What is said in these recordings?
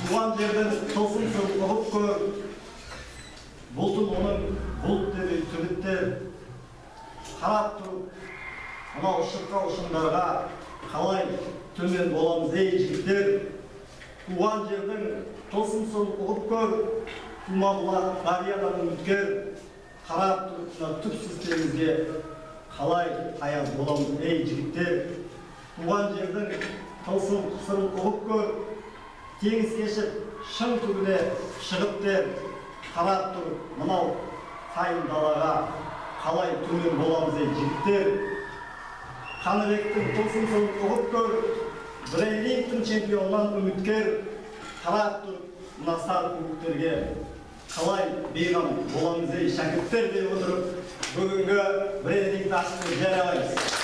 Туған жерден тылсымсыз ұғып көр, бұлтын оның бұлт деп түбіттер қарап тұрып, мынау шыққа ұшындарға қалай төмен боламыз ей жігіттер. Туған жердің тылсымсыз ұғып көр, тумабұлақ дариядан үміткер, қарап тұрып түпсіз теңізге қалай аяз боламыз ей жігіттер. Туған жердің тылсым сырын ұғып көр, теңіз кешіп шың түбіне шығып дер, қарап тұрып мынау қайын далаға қалай төмен боламыз ей жігіттер. Қаныбектің тылсым сырын ұғып көр, Брейвингтің чемпионнан үміткер, қарап тұрып мына сары көктерге қалай бейғам боламыз ей шәкірттер деп отырып, бүгінгі Брейвингті ашып жариялаймыз.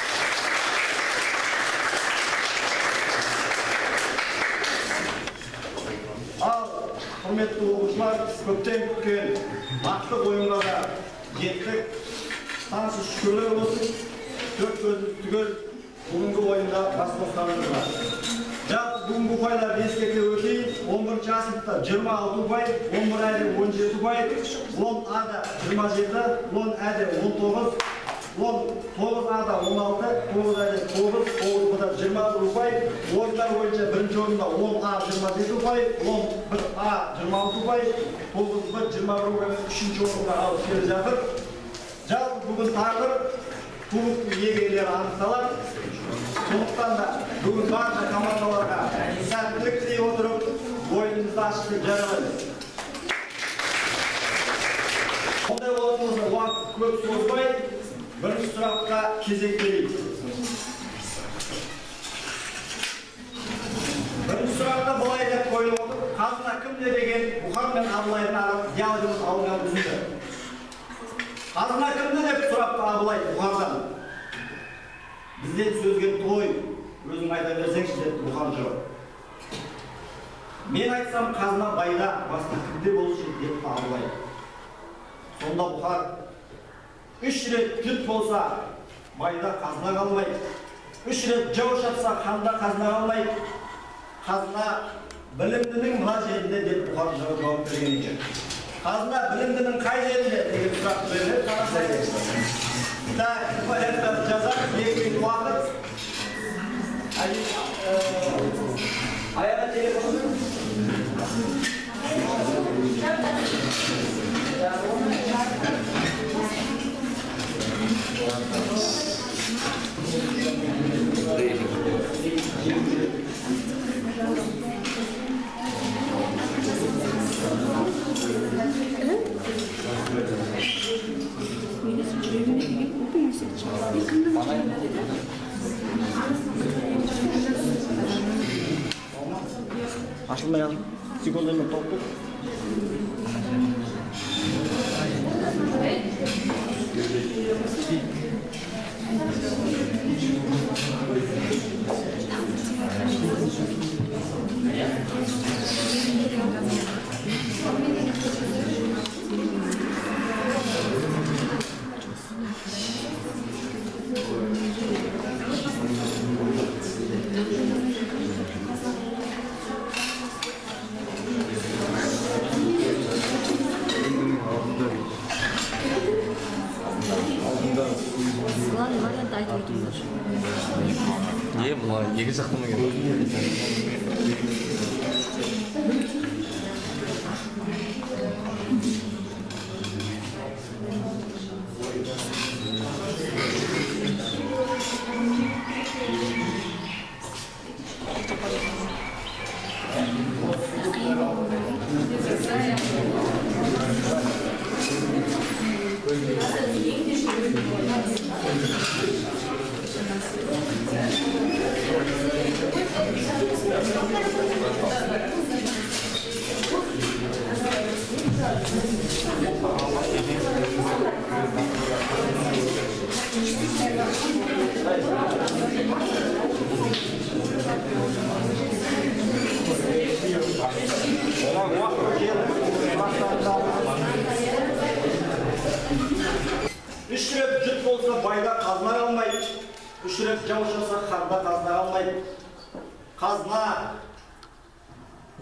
Al құрметті оқушылар, көптен күткен нақты ойынға да жеттік. Таңсыз шүкірлер болсын, төрт көзді түгел бүгінгі ойында бас қосқанымыз бар. Жалпы бүгінгі ұпайларды ескерте өтейін. 11 сыныпта 26 ұпай, 11 әде 17 ұпай, 10 ада 27, 10 әде 19, 9 ада 16, 9 әде 9, 9 бұда 21 ұпай, орындар бойынша бірінші орында 10 А 27 ұпай, 11 А 26 ұпай, 9 Б 21 ұпай үшінші орында алып келе жатыр. Жалпы бүгін тағы кубок иегерлері анықталады. Сондықтан да бүгін барша командаларға сәттілік тілей отырып, ойынымызды ашып жариялаймыз. Ондай болатын болса, уақыт көп созбай, бірінші сұраққа кезек берейік. Бірінші сұрақта былай деп қойылып отыр: қазына кімде деген Бұхар мен Абылайдың арасында диалогымыз алынған үзінді. Қазына кімде деп сұрапты Абылай Бұхардан. Бізден сөзген той, өзің айта берсеңші деп Бұхар жауап. Мен айтсам қазына байда, басқа кімде болушы деп Абылай. Сонда Бұхар: 3 рет түт болса, байда қазына қалмайды. 3 рет жау шапса, ханда қазына қалмайды. Қазына білімдінің мына жерінде деп Бұхар жауап берген екен. Қазына білімдінің қай жерінде деген сұрақ беріліп қарасайық. Так, порядок жазақ, екінші уақыт. Аяға телефон. Açılmayan sigortalarını toplu. Niye bunlar? Yegi saklama geliyor. Üç rep cüt olsa bayda kazna kalmaydı. Üç rep çalışırsa karda kazna kalmaydı. Kazna.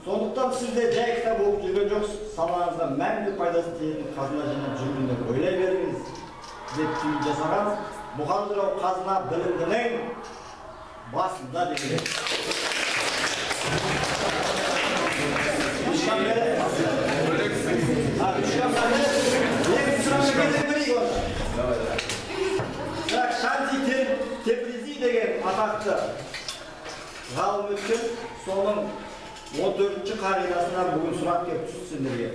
Sonuçta sizde cay kitap okup жүрген жоқсыз. Салаңызда мәңгі пайдасы тиетін қазына жинап жүргенде ойлай беріңіз деп түйін жасаған. Бұхар жырау қазына білімдінің басында деген. Шанти Тебризи деген атақты ғалым өткен, соның 14-ші қағидасынан бүгін сұрақ келіп түсті сендерге.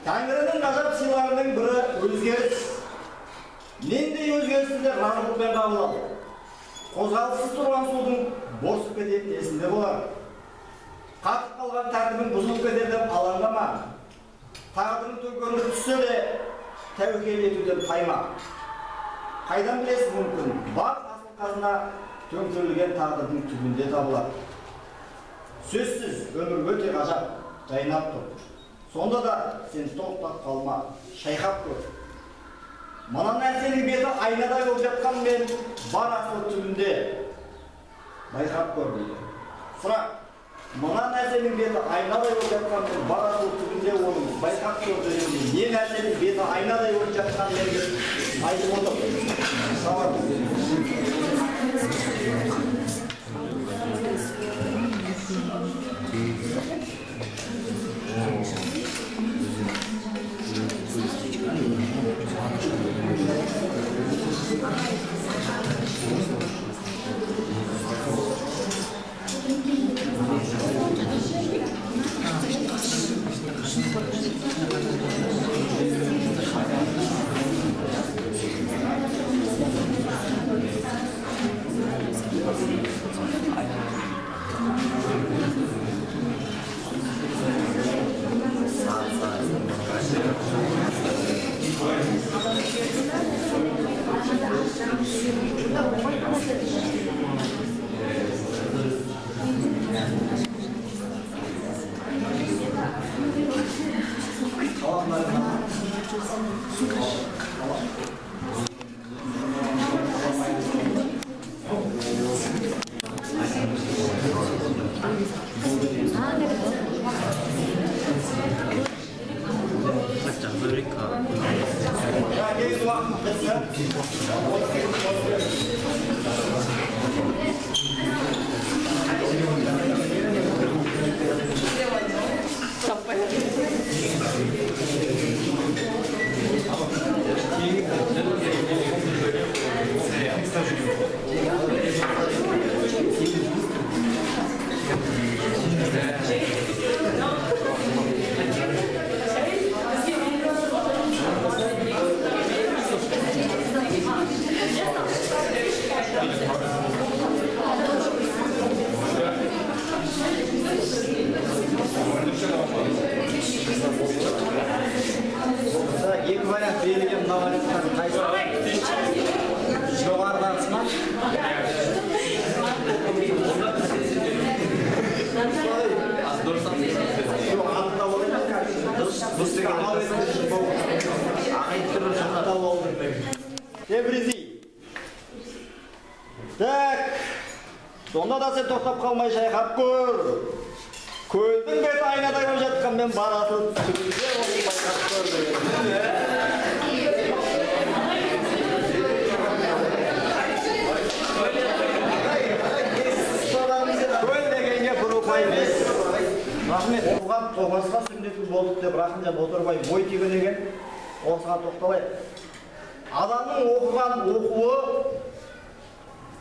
Тәңірінің ғажап сыйларының бірі өзгеріс. Нендей өзгерісінде разылықпен қабылдау. Қозғалыссыз тұрған судың босып кететін есінде болар. Қатып қалған тәртібін бұзылып кетер деп алаңдама. Тағдырың төңкеріліп түссе де тәуекел етуден тайма. Қайдан білесің мүмкін? Бар асыл қазына төңкерілген тағдырдың түбінде табылады. Сөзсіз өмір өте ғажап. жайнап тұр. Сонда да сен тоқтап қалма, шайқап көр. Мына нәрсенің беті айнадай болып жатқан мен бар асыл түбінде байқап көр дейді. Сұрақ, мына нәрсенің беті айнадай болып жатқан мен бар асыл түбінде оның байқап көр дегенде не нәрсенің беті айнадай болып жатқан мен айтып отыр. Екі вариант берілген, мына варианттардың қайсысы? Жоғарыдағысы ма? Жоқ, алтыда ол емес, Тебризи. Так, сонда да сен тоқтап қалмай шайқап көр. Көлдің беті айнадай болып жатқан мен бар асыл түбінде оны байқап көр деген. Көл дегенге бұрылмай емес. Рахмет, оған тоғасқа сүндетіп болдық деп Рахымжан Отырбай бой тегі деген осыған тоқталайық. Адамның оқыған оқуы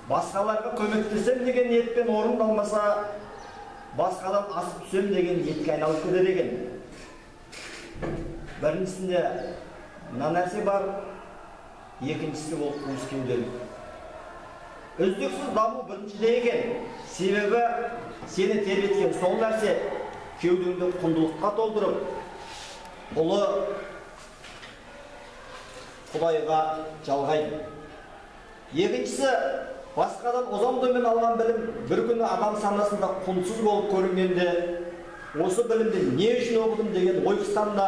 басқаларға көмектесем деген ниетпен орындалмаса, басқадан асып түсем деген ниетке айналып кетеді екен. Біріншісінде мына нәрсе бар, екіншісі ол қуыс кеуделік. Үздіксіз даму біріншіде екен. Себебі сені тербеткен сол нәрсе кеудеңді құндылыққа толтырып, ұлы Құдайға жалғайды. Екіншісі, басқадан озан төмен алған білім бір күні адам санасында құнсыз болып көрінгенде, осы білімді не үшін оқыдым деген ойқыстанда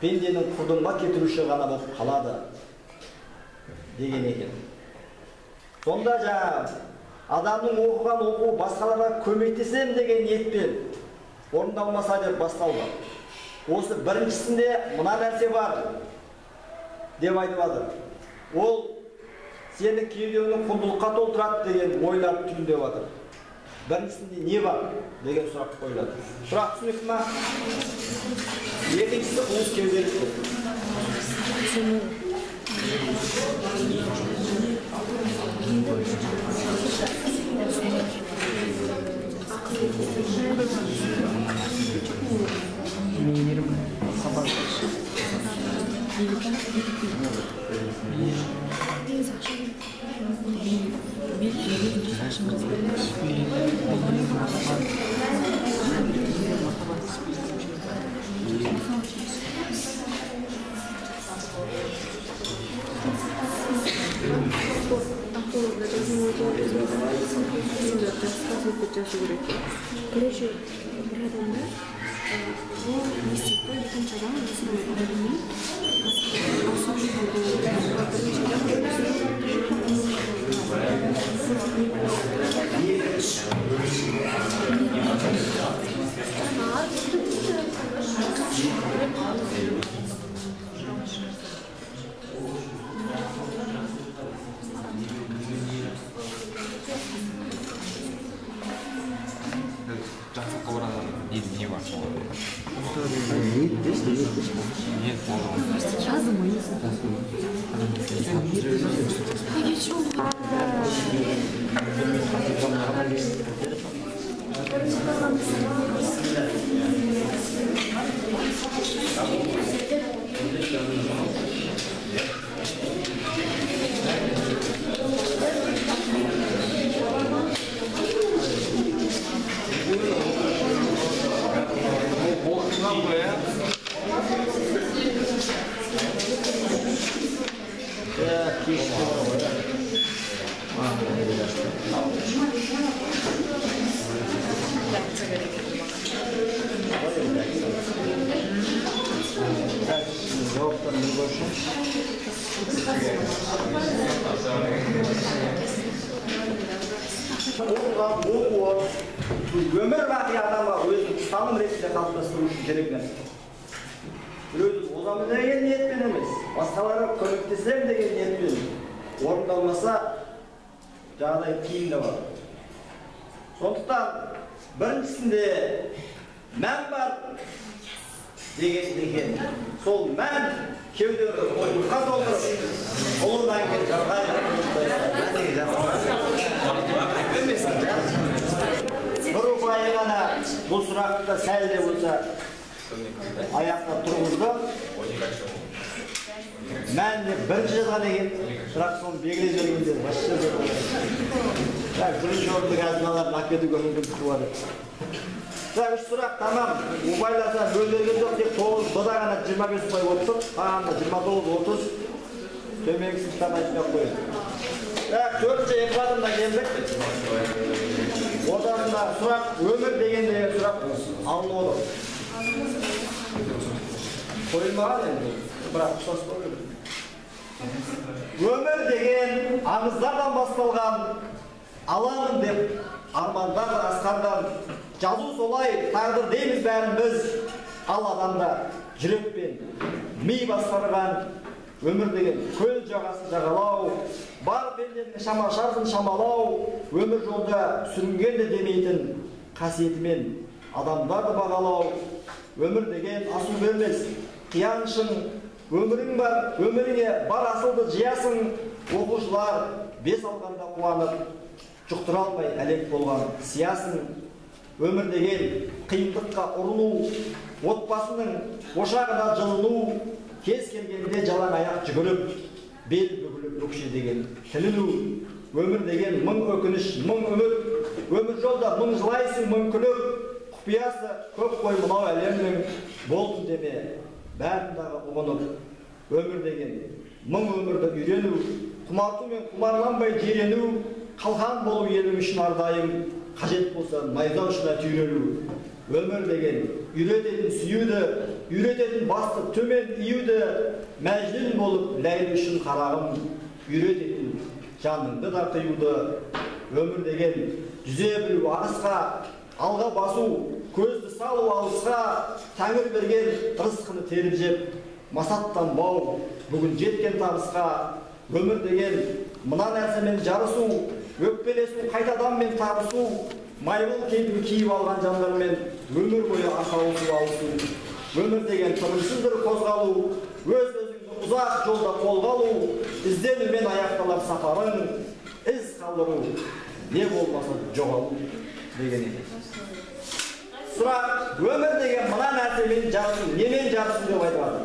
пенденің құрдымға кетіруші ғана болып қалады деген екен. Сонда адамның оқыған оқуы басқаларға көмектесем деген ниетпен орындалмаса деп басталды. Осы біріншісінде мына нәрсе бар деп айтып жатыр. Ол сені кеудеңді құндылыққа толтырады деген ойлап түйіндеп жатыр. Біріншісінде не бар деген сұрақ қойылады. Сұрақ түсінікті ме? Екіншісі қуыс кеуделік. Короче, бір адамда бұл мектепті екінші адам осындай білмей жақсылыққа барған не бар? жаздым ғой өмір бақи адамға өзінің ұстаным ретінде қалыптастыру үшін керек нәрсе. Біреуді озамын деген ниетпен емес, басқаларға көмектесем деген ниетпен орындалмаса, жағдай кейін де бар. Сондықтан біріншісінде мән бар деген сол мән кеудені ойға толтырып, ұлынан келіп бір ұпайы ғана бұл сұрақты сәл де болса аяқта тұрғызды. Мәніне бірінші жазған екен, бірақ соны белгілей бергенде басшы бірінші орынды газыналарын әкетуге мүмкіндік бар. Үш сұрақ тамам, ұпайласа бөлдерген жоқ, тек 9-да ғана 25 ұпай болып тұр, қағанда 29-30 төменгі сыныптан айтмай қойды. Төртінші еквадымда келдік. Ордасында сұрақ өмір дегенде сұрақ алынып отыр. Қойылмаған енді, бірақ ұқсас қойылды. Өмір деген аңыздардан басталған аламын деп армандар асқардан жазу солай тағдыр дейміз бәрін біз. Ал адамда жүрекпен ми басқарған өмір деген көл жағасын жағалау, бар пенденің шама-шарқын шамалау, өмір жолда сүрінгенді демейтін қасиетімен адамдарды бағалау. Өмір деген асу бермес, қияншың, өмірің бар, өміріңе бар асылды жиясың. Оқушылар бес алғанда қуанып, жұқтыра алмай әлек болған сиясың. Өмір деген қиындыққа ұрыну, отбасының ошағына жылыну, кез келгенде жалаң аяқ жүгіріп, бел бүгіліп өкше деген тіліну. Өмір деген мың өкініш, мың үміт, өмір жолда мың жылайсың, мың күліп, құпиясы көп қой мынау әлемнің, болдым деме, бәріндағы ұғынып. Өмір деген мың өмірді үйрену, құмартумен құмарланбай жирену, қалқан болу елім үшін ардайым, қажет болса найза ұшына түйрену. Өмір деген үйрететін сүйуді, үйрететін басты төмен июді, мәжнүн болып ләйлі үшін қарағым, үйрететін жаныңды да қиюды. Өмір деген жүзе білу ағысқа, алға басу, көзді салу алысқа, тәңір берген рызқыны теріп жеп, масаттан бау, бүгін жеткен табысқа. Өмір деген мына нәрсемен жарысу, өкпелесу, қайтаданмен табысу, майбыл кейпін киіп алған жандармен өмір бойы асауысу алысу. Өмір деген тынымсыз бір қозғалу, өз өзіңді ұзақ жолда қолға алу, ізденумен аяқталар сапарың, із қалдыру, не болмаса жоғалу деген екен. Сұрақ, өмір деген мына нәрсемен жарысу, немен жарысу деп айтылады?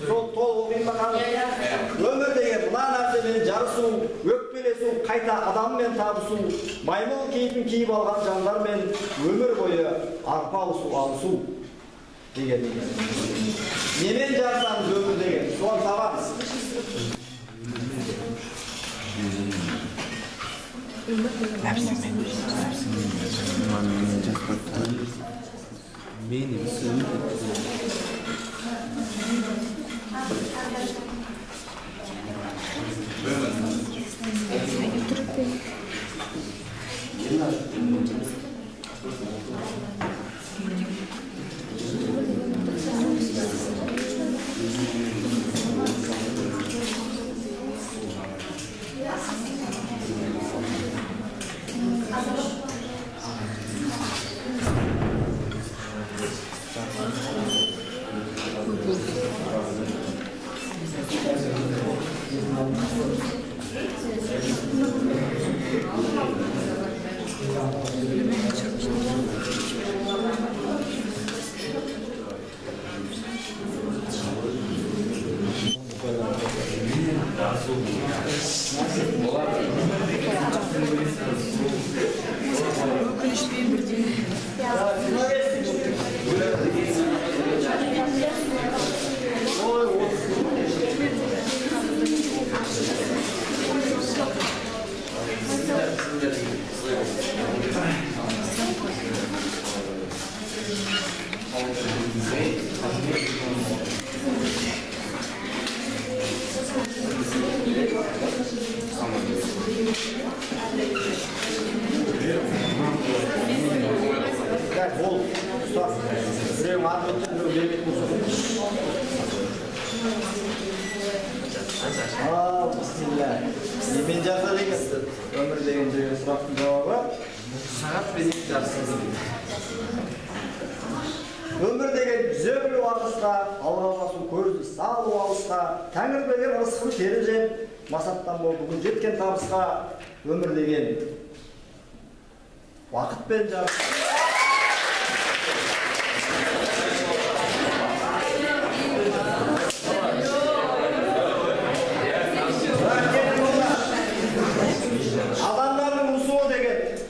Сол оқиын бақаны. Өмір деген мына нәрсемен жарысу, өкпелесу, қайта адаммен табысу, маймыл кейпін киіп алған жандармен өмір бойы арпа алысу деген екен. Немен жарысамыз өмір деген? Соны табамыз. Benim sığınıp Бол, ұстаз. Біреуің аты өтіп, біреу бермейтін бисмилля. Немен жаза деген? Өмір деген сұрақтың жауабы сағат пенен жарысыңыз. Өмір деген зөрлі уақытта, алғабасын көзді салу алысқа, тәңір берген ырысқын тері жеп, масаттан бол бүгін жеткен табысқа. Өмір деген уақытпен жарыс.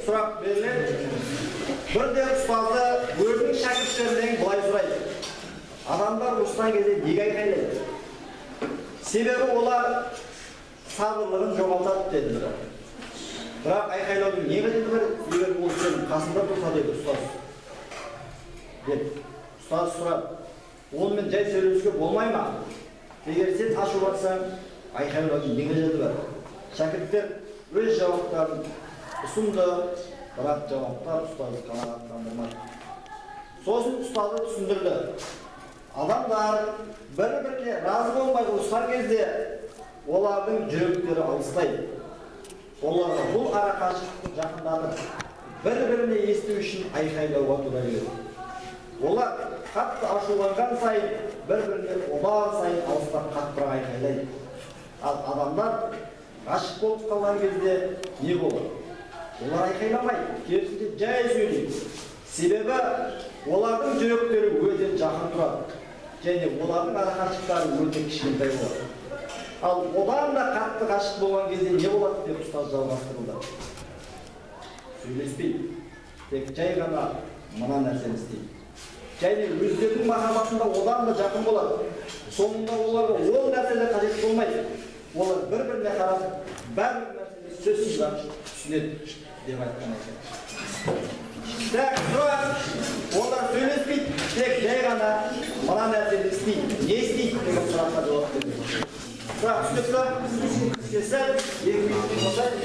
Сұрақ беріледі. Бірде ұстазы өзінің шәкірттерінен былай сұрайды. Адамдар ұрысқан кезде неге айқайлайды? Себебі олар сабырлығын жоғалтады деді. Бірақ айқайлаудың не қажеті бар? Егер ол сенің қасында тұрса деді ұстаз. Ұстаз сұрады. Онымен жай сөйлесуге болмай ма? Егер сен ашулансаң, айқайлаудың не қажеті бар? Шәкірттер өз жауаптарын ұсынды, бірақ жауаптар ұстазды қанағаттандырмады. Сосын ұстазы түсіндірді. Адамдар бір-біріне разы болмай ұрысқан кезде олардың жүректері алыстайды. Оларға бұл арақашықтықты жақындатып, бір-біріне есту үшін айқайлауға тура келеді. Олар қатты ашуланған сайын, бір-біріне одан сайын алыстап қаттырақ айқайлайды. Ал адамдар ғашық болып қалған кезде не болады? Олар айқайламайды, керісінше жай сөйлейді. Себебі олардың жүректері өте жақын тұрады. Және олардың арақашықтықтары өте кішкентай болады. Ал одан да қатты ғашық болған кезде не болады деп ұстаз жалғастырылды. Сөйлеспейді. Тек жай ғана мына нәрсені істейді. Және өздерінің махаббатында одан да жақын болады. Соңында оларға ол нәрселер қажет болмайды. Олар бір-біріне қарап, бәрібір нәрсені сөзсіз түсінеді деп айтқан екен. Так, олар сөйлеспейді, тек жай ғана мына нәрсені істейді. Не істейді деген сұраққа жауап береді. Сұрақ түсінікті? Істесі, екі минуттен болсайды.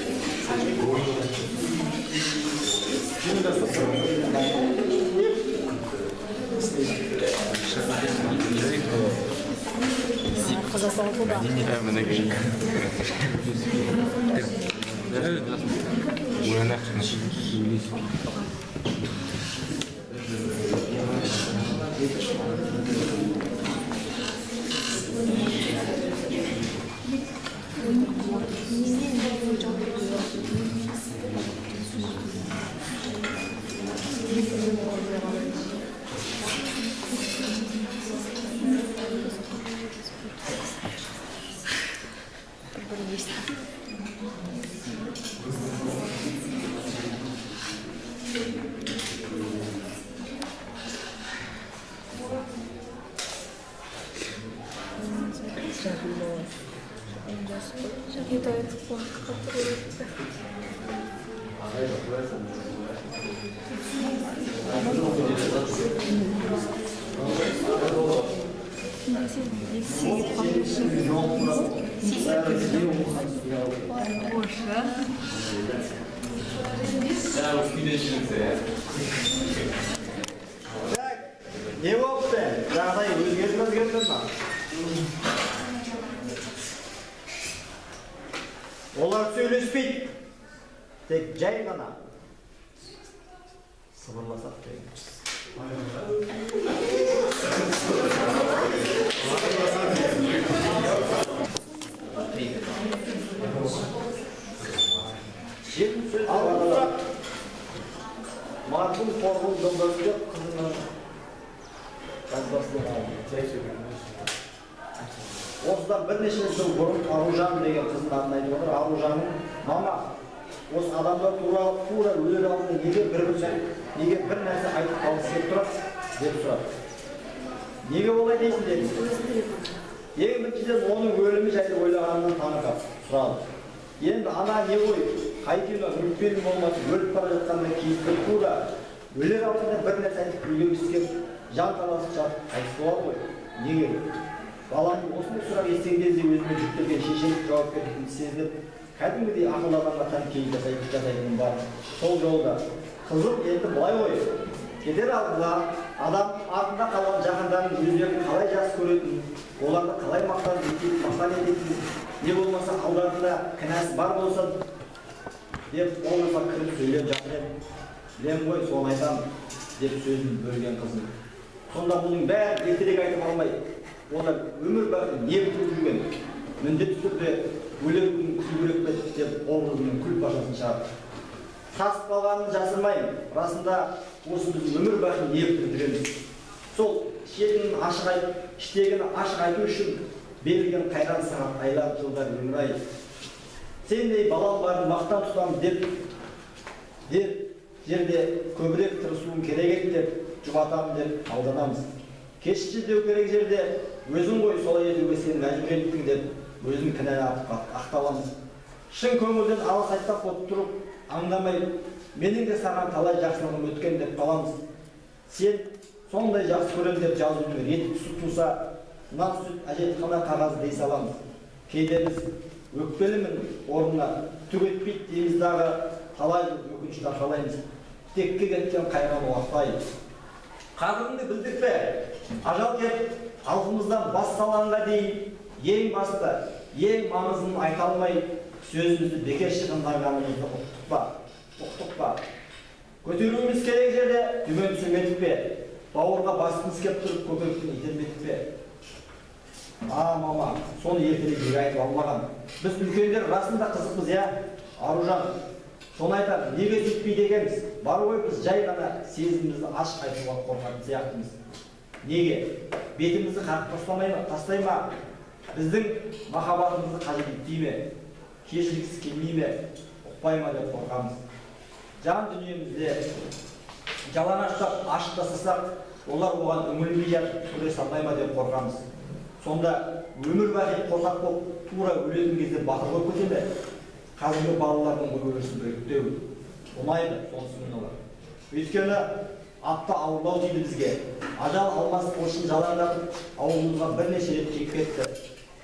Можно Не болыпты? Жағдай өзгертті ма? Олар сөйлеспейді. Тек жай ғана сыбырласақ деген. Марқұм Қорғын Жолдасбек қызының жазбасына осыдан бірнеше жыл бұрын Аружан деген қыздың атын айтып отыр. Аружанның мама осы адамдар тура өлер алдында неге бір нәрсе айтып қалғысы келіп тұрады деп сұрады. Неге олай дейсің деді. Ең біріншіден оның өлімі жайлы ойлағанынан таңырқап сұрады. Енді ана не ғой, қайтейін мүлтпелі болмасын, өліп бара жатқанда кейіпкер тура өлер алдында бір нәрсе айтып өлгісі келіп, жан таласып жатып қайтыс болады ғой. Неге? Баланың осындай сұрақ естіген кезде өзіме жүктелген шешендік жауапкершілігін сезініп, кәдімгідей ақыл адамға тән кейіп жасайтыным бар. Сол жолда қызым енді былай ғой, кетер алдында адам артында қалған жақындарын өздерін қалай жақсы көретінін, оларды қалай мақтан ететінін, не болмаса алдарында кінәсі бар болса деп болмаса кіріп сөйлеп жатыр еді. Білем ғой, соны айтамын деп сөзін бөлген қызым. Сонда бұның бәрі ертерек айтып алмай, олар өмір бақи не бітіріп жүрген, міндетті түрде өлер күнін күлгірек пе деп образының күл пашасын шығарды. Тасып қалғанын жасырмайын, расында осы біз өмір бақи не бітіріп жүреміз. Сол шетінің ашық айтып, іштегіні ашық айту үшін берілген қайран сағат айлар жылдар өмір ай. Сендей балам барын мақтан тұтамыз деп жерде көбірек тырысуын керек еді деп жұбатамын деп алданамыз. Кешші деу керек жерде өзің ғой солай етуге сен мәжбүр еттің деп өзін кінәлап ақталамыз. Шын көңілден алыс айтпақ болып тұрып, аңдамай, менің де саған талай жақсылығым өткен деп қаламыз. Сен сондай жақсы көрем деп жазуының реті түсіп туса, нан сүт әжетхана қағазы дей саламыз. Кейде біз өкпелімін орнына түк етпейді дейміз дағы талай өкінішті арқалаймыз. Текке кеткен қайран уақыт-ай. Қадіріңді білдік пе? Ажал кеп, халқымыздан бас салғанға дейін ең басты, ең маңызын айта алмай, сөзімізді бекер шығындағанымызды ұқтық па? Көтеруіміз керек жерде түген түсірмедік пе? Бауырға басымыз кеп тұрып көкіректен итермедік пе? Мама, соны ертерек айтып алмаған. Біз үлкендер расында қызықпыз, я? Аружан, соны айтар, неге сөйтпей дегенбіз? Бар ғой, біз жай ғана сезімімізді ашық айтуға қорқатын сияқтымыз. Неге? Бетімізді қағып тастай ма? Біздің махаббатымызды қажет етпей ме? Кешіргісі келмей ме? Ұқпай ма деп қорқамыз. Жан дүниемізде жалаңаштап ашық тастасақ, олар оған үңілмей жатып көре салмай ма деп қорқамыз. Сонда өмір бақи қорқақ болып тура өлетін кезде батыр болып кете ме? Қазіргі балалардың бұл өрісін біріктеу ұнайды, сонысымен олар. Өйткені атта ауырлау дейді бізге. Ажал алмас қошын жалаңдатып, ауылымызға бірнеше рет кеп кетті.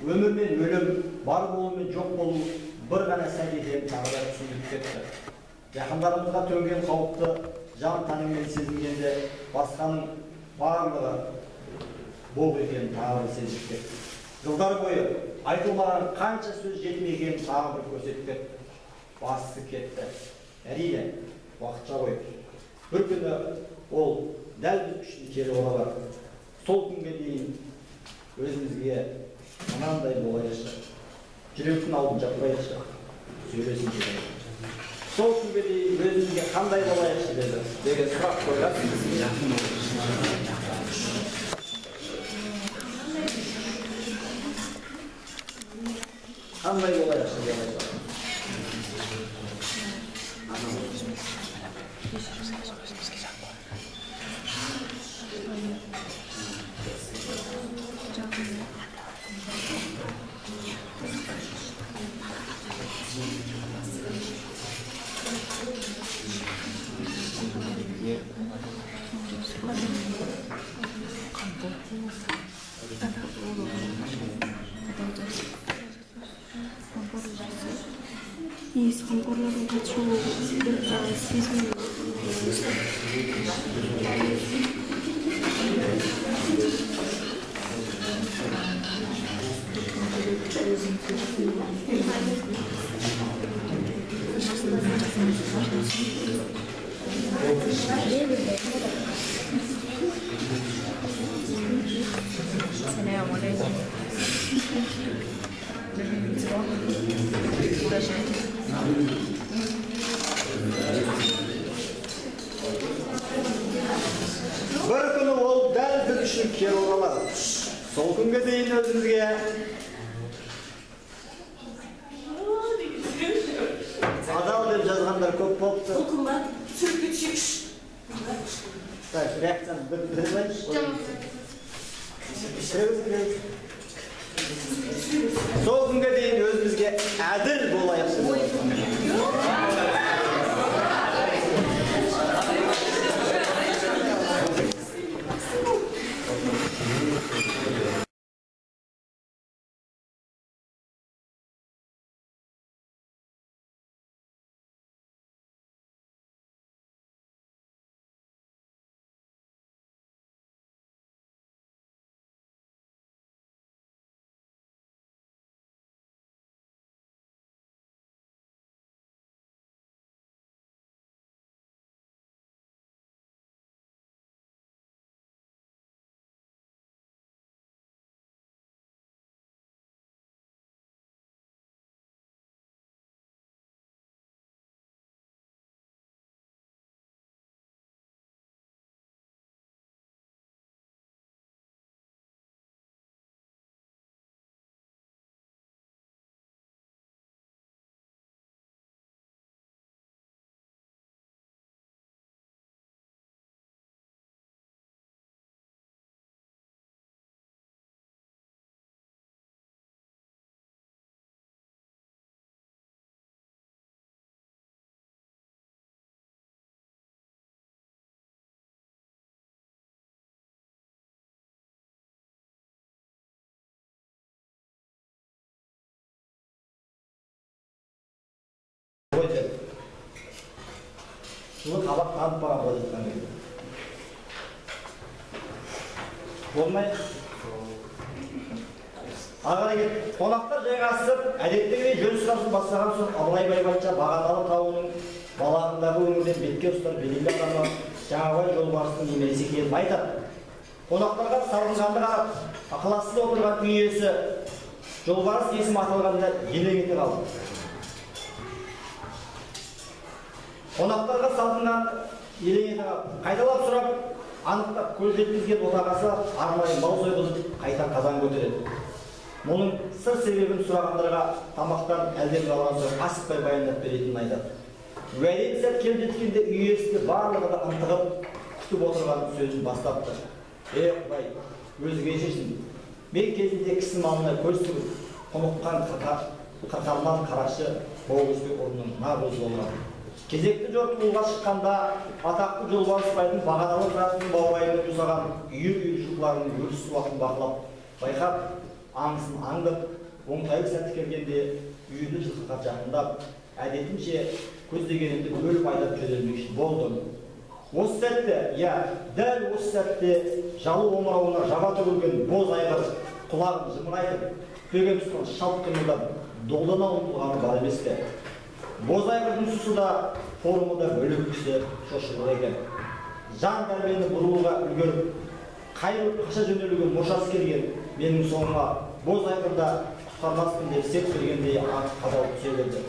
Өмір мен өлім, бар болу мен жоқ болу бір ғана сәт екенін тағы да түсіндіріп кетті. Жақындарымызға төнген қауіпті жан тәніңмен сезінгенде басқаның барлығы боқ екенін тағы бір сезіп кетті. Жылдар бойы айтылмаған қанша сөз жетмегенін тағы бір көрсетіп кетті. Басы кетті. Әрине, уақытша ғой. Бір күні ол дәл біз үшін кері оралар. Сол күнге дейін өзімізге мынандай болайыншы. Жүректің алдын жаппайыншы. Сөйлесін жүрек. Сол күнге дейін өзімізге қандай болайыншы деді. Деген сұрақ қойған. Қандай болайыншы деді. Есть конкурентный хочу сезон. Bir күні ол дәл біз үшін кері оралады. Сол күнге дейін өзімізге адал деп жазғандар көп болыпты. Так, реакцияны бір айтшы. Сол күнге дейін өзімізге әділ болайық. Суы қабақ танып баған болып жатқан кезде. Болмай. Ағара кет, қонақтар жайғасып, әдеттегідей жөн сұрасын бастаған соң Абылай Байбатша Бағаналы тауының балағындағы өңірден бетке ұстар белгілі адамы Жаңабай Жолбарыстың немересі екенін айтады. Қонақтарға салғынғанды қарап, ықылассыз отырған үй иесі Жолбарыс есім аталғанда елең ете қалды. Қонақтарға салғынған елең ете қалды. Қайталап сұрап, анықтап көз жеткізген отағасы арнайы мал сойғызып қайта қазан көтереді. Мұның сыр себебін сұрағандарға тамақтан әлден қалған соң асықпай баяндап беретінін айтады. Уәделі сәт келіп жеткенде үй иесі барлығы да ынтығып күтіп отырған сөзін бастапты. Құдай, өзі кешірсін. Мен кезінде кісі малына көз тігіп, құныққан қырқарман қарашы Болысбек ұрының нағыз болған. Кезекті жортуылға шыққанда атақты Жолбарыс байдың Бағаналы қырасының баурайында жасаған үйір-үйір жылқыларының өріс уақытын бақылап, байқап, аңысын аңдып, оңтайлы сәті келгенде үйірлі жылқыға жақындап, әдетінше көздегенімді бөліп айдап жөнелмекші болдым. Осы сәтте, дәл осы сәтте жалы омырауына жаба төгілген боз айғыр құлағын жымырайтып, күтпеген тұстан шалт қимылдап, долдана ұмтылғаны бар емес пе? Боз айғырдың сұсы да, формы да бөлек кісі шошылыр екен. Жан дәрмені бұрылуға үлгеріп, қайырып қаша жөнелуге мұршасы келген менің соңыма боз айғырда құтқармаспын деп сеп бергендей аңқ қадалып түсе берді.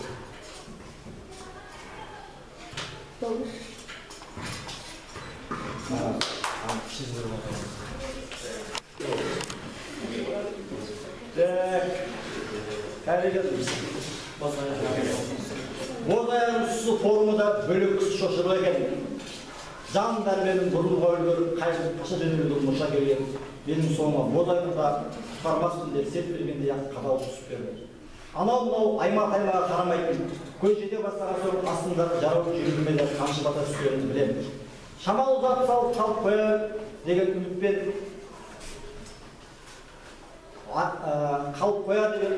Боз айғырдың сұсы формы да бөлек кісі шошылыр екен. Жан дәрменің бұрылуға үлгеріп, қайырып қаша жөнелуге мұрша келген менің соңыма боз айғырда құтқармаспын деп сеп бергендей ақ қадалып түсіп берді. Анау-мынау айма-таймаға қарамайтын, көз жете бастаған соң астындағы жарау жүргізмелер қамшы бата түскенін білемін. Шамал ұзап салып қалып қояр деген үмітпен қалып қояды деген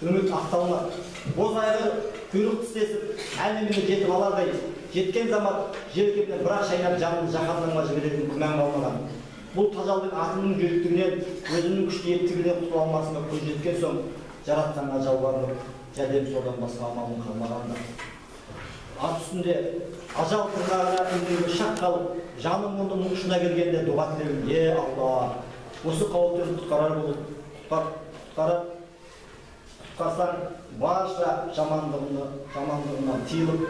үміт ақталмады. Боз айғыр құйрық тістесіп, әлеміне жетіп алардай жеткен замат желкемнен бір-ақ шайнап жанын жаһаннамға жіберетін күмән қалмаған. Бұл тажалдың атының жүйріктігінен, өзінің күшті ептігінен құтыла алмасына көз жеткен соң, жаратқанға жалбарынып, жәрдем содан басқа амалым қалмағанда. Ат үстінде ажал тырнағына ілінуге шақ қалып, жаным оның ұшына келгенде дұға тілеймін: Алла, осы қауіптен құтқарар болып, құтқарсаң, барша жамандығымнан тыйылып,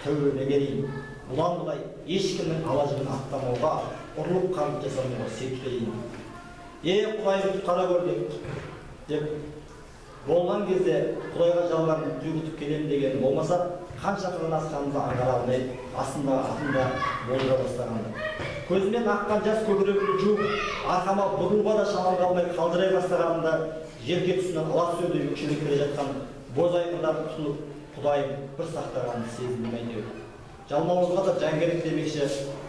тәубеме келейін. Бұдан былай ешкімнің алажығын аттамауға, ұрлық қанып жасамауға серт берейін. Құдайым құтқара көр деп болған кезде Құдайға жалбарынып жүгіртіп келем деген болмаса, қанша қырын асқанымды аңғара алмай, астында болдыра бастағанды. Көзімнен аққан жас көкірегімді жуып, арқама бұрылуға да шамам қалмай қалдырай бастағанымда, жерге тұсынан ала сөйде өкшелеп келе жатқан боз айғырдан тұтынып, Құдайым бір сақтағанды сезіндім әйтеуір. Жалмауызға да жан керек демекші,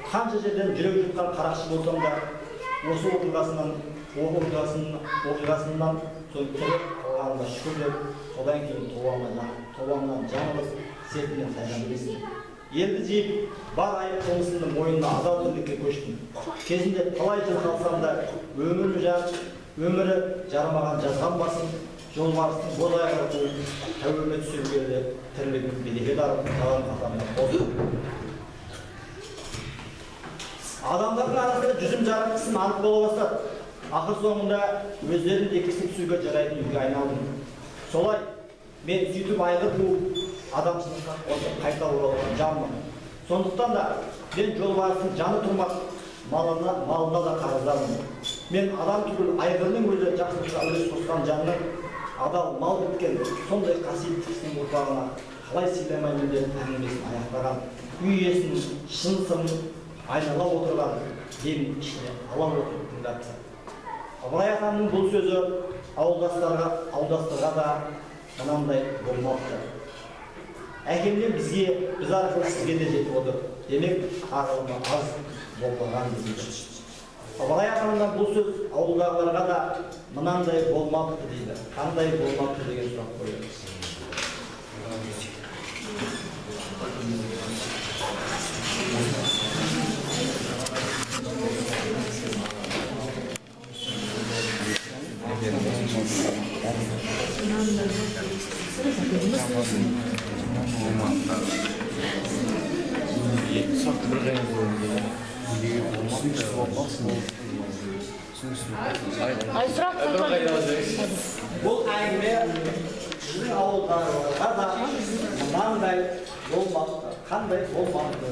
қанша жерден жүрек жұтқан қарақшы болсам да, осы оқиғасынан соң тұрып қалғаныма шүкір деп, содан кейін тобамнан жаңылыс сертінен тайған емеспін. Елді жиып, бар айып қылмысымды мойнына адал тірлікке көштім. Кезінде талай жыл қалсам да, өмірі жарымаған жазған басым, жолбарыстың боз айғыры қуып, тәубеме түсіргенде тірлігім береке дарып, тағам қатарына қосылды. Адамдардың арасында жүзім жарық кісім анық бола бастады. Ақыр соңында өздерін де кісіп түсуге жарайтын үйге айналдым. Солай, мен сөйтіп айғыр қуып, адамшылыққа қосып қайта оралған жанмын. Сондықтан да мен жолбарыстың жаны тұрмақ, малына да қарыздармын. Мен адам түгіл айғырның өзі жақсылыққа үлес қосқан жанның адал мал біткен сондай қасиетті кісінің ұрпағына қалай сыйламаймын деп әңгімесін аяқтаған, үй иесінің шын сырын айнала отырған демін ішіне ала отырып тыңдапты. Абылай атамның бұл сөзі ауылдастарға да мынандай болмапты. Әкемнен біз арқылы сізге де жетіп отыр. Демек, ақылыма аз болмаған дейді. Абылай атамның бұл сөз ауылдағыларға да мынандай болмапты дейді. Қандай болмапты деген сұрақ қойды. Бұл әңгіме сіздің ауылдарға да мынандай болмақты, қандай болмақты.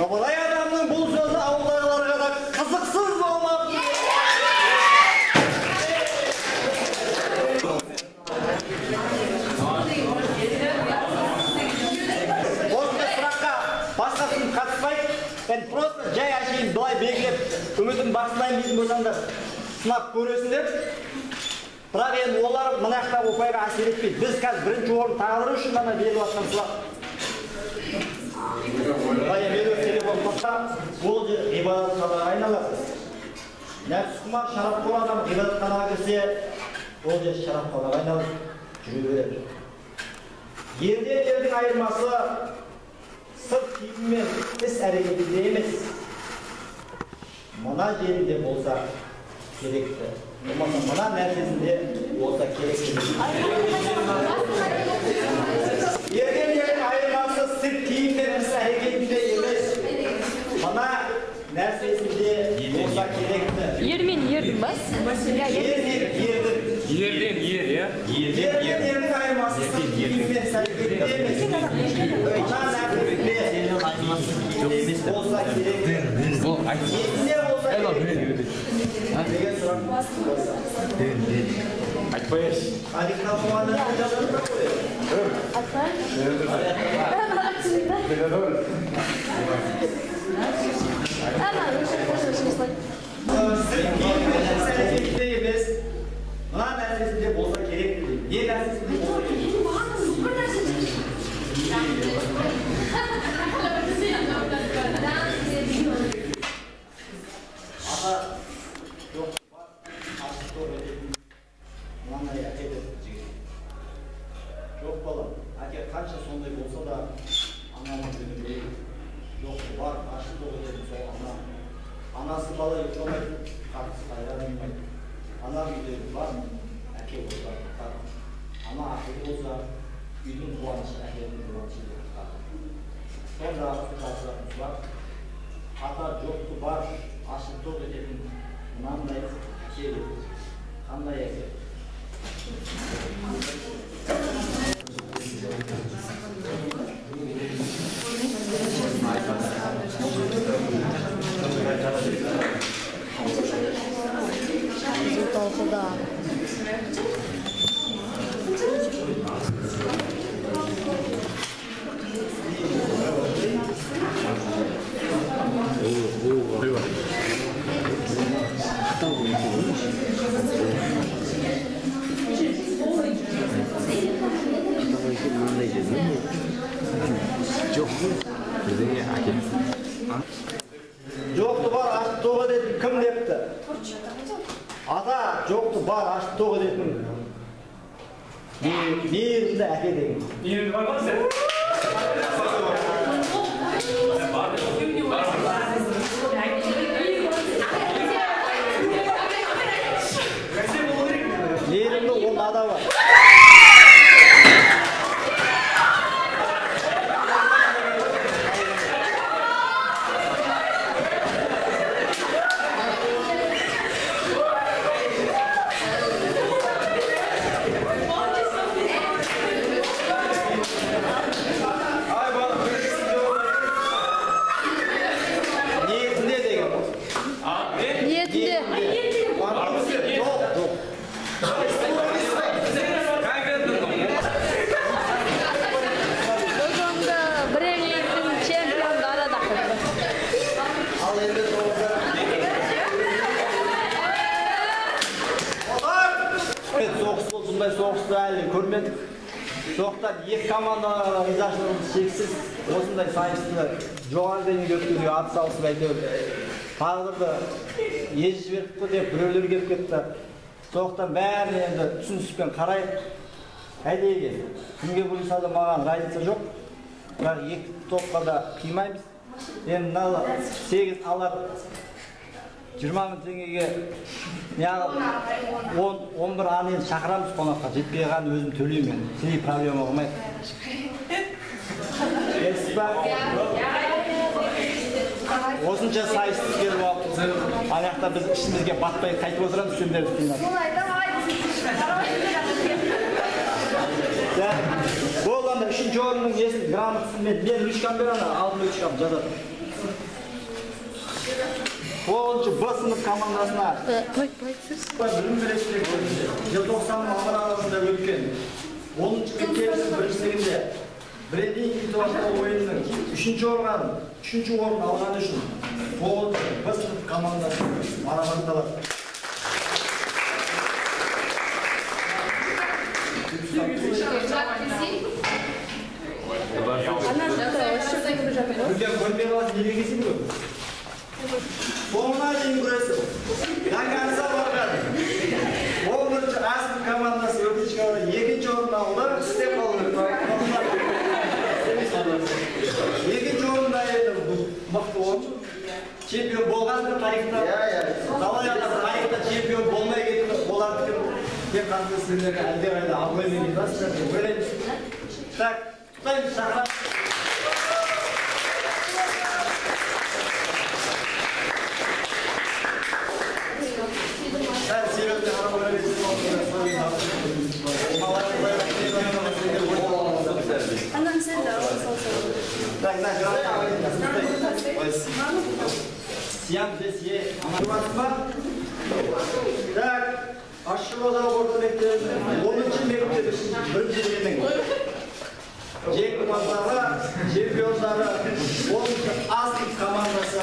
Абылай адамның бұл сөзі ауылдағыларға да қызықсыз болмап. Осындай сұраққа басқасын қатыспай, мен просто жай әшейін былай белгілеп, үмітім басылайын дейтін болсаңдар, сынап көресіңдер. Бірақ енді олар мына жақта ұпайға әсер етпейді. Біз қазір бірінші орын тағдыру үшін ғана беріп жатқан сұрақ. Телефон қосса, ол жер ғибадатханаға айналады. Нәпсіқұмар шарапқор адам ғибадатханаға кірсе, ол жер шарапханаға айналып жүре береді. Ерден жердің айырмасы сырт киім мен іс әрекетінде емес. Мына жерінде болса керекті. Мына нәрсесінде болса керекті. Ерден жердің Yerden ayırması bilmeyen sahipleri değmesin. Ana nerede olsa gerek. Ne olsa gerek. Айтпайсыз. Ali Kapıman'ın hocalarını da koyuyor. Biz buna dersesinde olsa gerek değil. Niye dersesinde olsa gerek? Ama yok var. Açık doğru edin. Buna da yak edin. Yok falan. Erkek kaçta sondayı olsa da anlamı günü değil. Yok var. Açık doğru edin. Sonra anlam. Anası bala yıkamayı kapısı ayıramayı. Ana güderi var mı? Erkek olsa tutar. Ama erkek olsa güdün kullanışı, erkeğin kullanışı tutar. Sonra karşılarımız var. Hata yoktu var. Aşık doğru edin. Bundan da şey getir. Kanla yedir. Толкуда. Yoktu var açık doğru dedim. Kim depti? Ata yoktu var açık doğru dedim. Bir yerinde erkek dedim. Yerinde var mı sen? Yerimde onda da var. Niyetinde dedim. Niyetinde. Yok. Bugünkü Premier Lig'in çempiyonu arada kaldı. Al elde soğukta. Evet, soğuksuz olsunday soğuksuz hali görmedik. Soğuktan iki komandalara rızашılığımız şeksiz. Osunday sayısında жоғары деңгейде өткізуге атсалысып әйтеуір тағдырды езі жіберіпті деп біреулер келіп кетті. Сондықтан бәріне енді түсініспен қарайық. Әдейі кімге бұйырса да маған разница жоқ. Бірақ екі топқа да қимаймыз. Енді мына 8 алар 20 мың теңгеге неғып 11 аны енді шақырамыз қонаққа. Жетпей қалған өзім төлеймін. Сіздей проблема болмайды. Келсіз ба? Осынша сайыстық келіп алып, аяқта біз ішімізге батпай қайтып отырамыз сендерді тыңдап. Болды анда 3-ші орынның несін грамотасын мен ручкам бер ана, алдын ручкам жазады. 10-ші Б сынып командасына білім берешілік желтоқсанның мамыр аралығында өткен 10-ші мектептің біріншілігінде Бірдей интеллектуал ойынның 3-ші орын алғаны үшін 9-ші Б сынып командасы марапатталады. Бүгін көрмей қаласың, неге келсің бе? Соңына дейін көресің. Яңғанса барған. 10-ші Асып командасы өтінші қалады, 2-ші орын алды, істеп қалды. 2-ші орында еді мықты ойыншы. Чемпион болған да тарихта. Далайда тарихта чемпион болмай кетті. Олардың тек қанды сіздерге әлдеқайда абыроймен кетасыздар деп ойлаймыз. Так, құттықтаймыз шақырам. Сиям десе, аманатма. Так, Ашшылодағы орта мектебінің 10-шы мектебі бірінші бөлімнің жеңімпаздары, чемпиондары 10-шы Асыл командасы.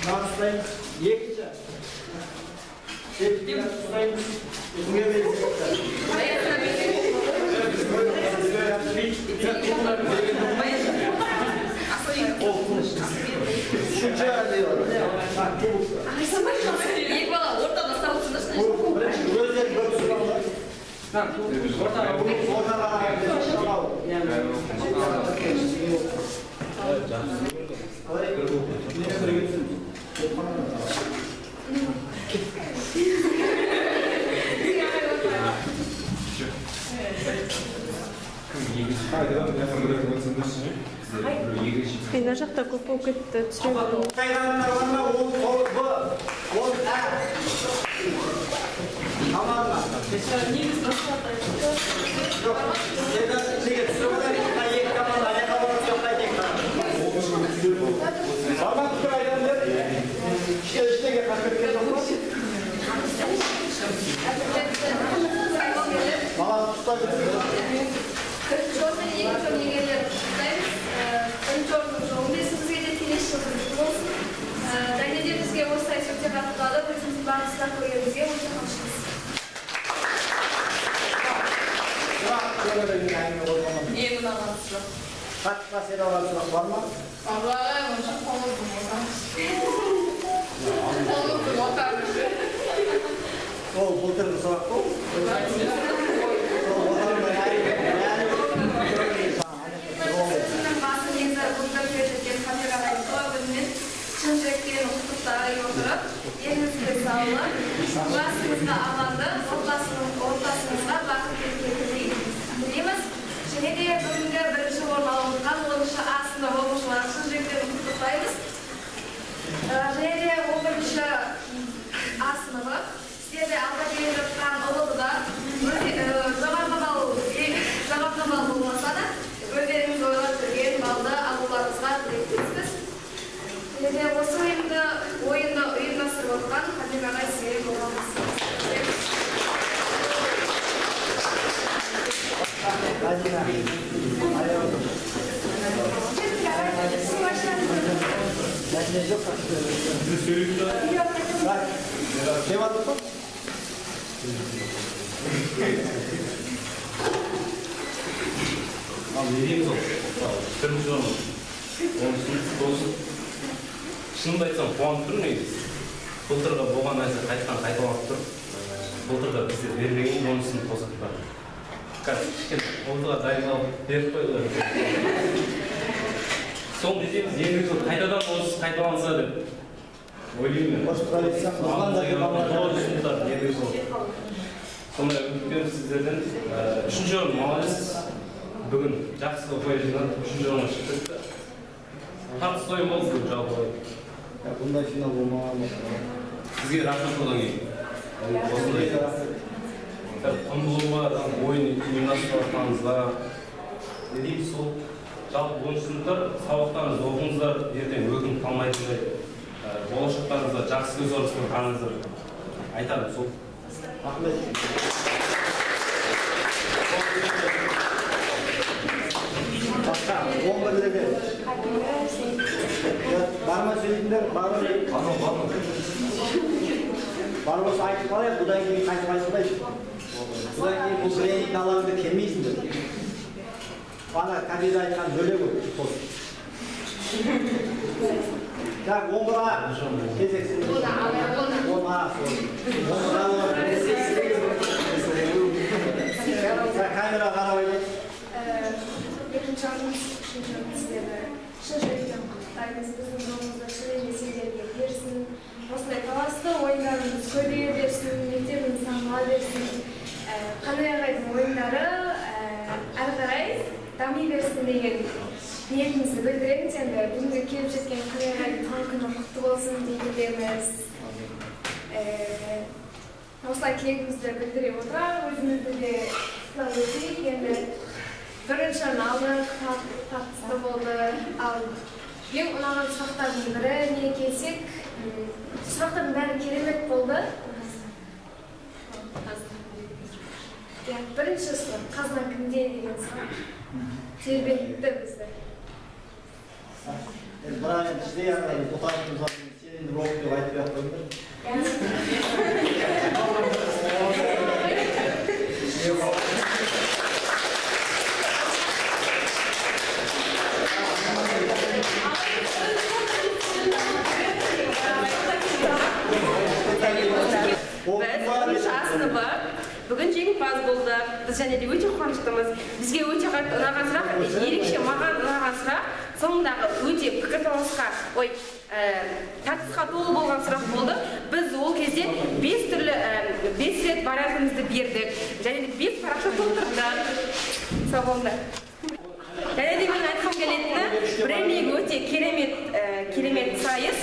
Нағыстаймыз. Екінші. Сертификат ұстаймыз. Кімге бересіздер? Үшінші арадайы бар. Екі бала ортада сауытсындырсын. Өздері бір сұрамдар. Ортаға Мына жақта көп болып кетті, түсіремін. Қайғандар бар ма? Ол Б, ол Ә. Аманма. Негіз басқалата айтты. Жоқ, енді сізге түсірімдер екі команда аяқа барып соқтай тек барма түкір айдандар. Іштеге қашып кеткен жоқ па? Баланы тұтап жүрді. Бірінші орын, екінші орын егерлер құттықтаймыз. Бірінші орынымыз 15-імізге де келесі жылы құтты болсын. Және де бізге осылай сөте қатысады, өзіміздің барлық сұрақ қойғанымызға өте қуаныштымыз. Ең ұнаған сұрақ. Қатқа сен алған сұрақ бар ма? Абылай, онша қолымыздың отамыз. Ол былтырғы сұрақ қой. Өзімнің басым негізі бұлтыр көрсеткен камераға айтумен шын жүректен құттықтай отырып, елімізге саулық, басымызға аманды, отбасымызға бақыт тілейміз. Және де бүгінгі бірінші орын алып отырған 10-шы А сынып оқушыларын шын жүректен құттықтаймыз. Және де 11-шы А сыныбы сіздерде алда келе жатқан ұлыда жауапты болмаса да өздеріңіз ойлап жүрген балды алуларыңызға тілектеспіз. Және осы ойынды ұйымдастырып отырған Хабибаға сізге болғанбыз. Недейміз ол? Бірінші орын. Оның досы. Шынымды айтсам, қуанып тұр негіз. Былтырғы болған нәрсе қайталанып тұр. Былтырғы бізде бермеген онысын қосақтар. Қазір кішкене олдыға дайындалып беріп қойылар. Сол недейміз, енді қайтадан осы қайталанса деп ойлаймын. Сондай үміткерім сіздерден. Үшінші орын молодец. Бүгін жақсы қой жинап, үшінші орынға шықтық. Қатысты ойын болды көп жалпы. Бұндай финал болмаған. Сізге рахмет одан кейін. Осындай құндылығы ойын ұйымдастырғаныңызға не дейміз сол жалпы 10 сыныптар сабақтарыңызды оқыңыздар, ертең өкім қалмайтындай болашақтарыңызға жақсы көзқарас қылғаныңызды айтамын сол. Рахмет. Басқа, 11-лігі. Бар ма сөйлейтіндер? Бар ма? Бар болса айтып қалайық, бұдан кейін қайтып айтылмайды. Бұдан кейін бұл тренинг алаңында келмейсіңдер. Бана кабинет айтқан бөлек ол. Так, 11-а кезексіз. 10-а сол. 10-а камера қарап айтады. Екінші орнымыз, үшінші орнымыз сіздерді шын жүректен құттықтаймыз. Біздің жолымызда шын емесендерге берсін. Осындай таласты ойындарымыз көбейе берсін, мектебіміз дамыға берсін. Қандай ағайдың ойындары әрі қарай дами берсін деген ниетімізді білдіреміз. Енді бүгінгі келіп жеткен қандай ағайдың туған күні құтты болсын дейміз. Осылай тілегімізді білдіре отыра, өзімізді де құттықтап өтейік. Енді Birinchi alır tatlısı oldu. Al. Ең ұнаған сұрақтардың бірі не келсек, сұрақтардың бәрі керемет болды. Бірінші сұрақ, қазына кімде деген сұрақ тербетті бізді. Бірақ енді шыдай ағай, отанымызға сенің ролик деп айтып қойыңдар. Biz sınıfı bugün жеңімпаз болдық. Біз және де өте қуаныштымыз. Бізге өте қатты ұнаған сұрақ, ерекше маған ұнаған сұрақ, соңындағы өте пікірталасқа, тартысқа толы болған сұрақ болды. Біз ол кезде 5 рет баратынымызды бердік. Және де 5 парақша толтырдық. Сау болыңдар. Және де мен айтқым келетіні, брендинг өте керемет сайыс.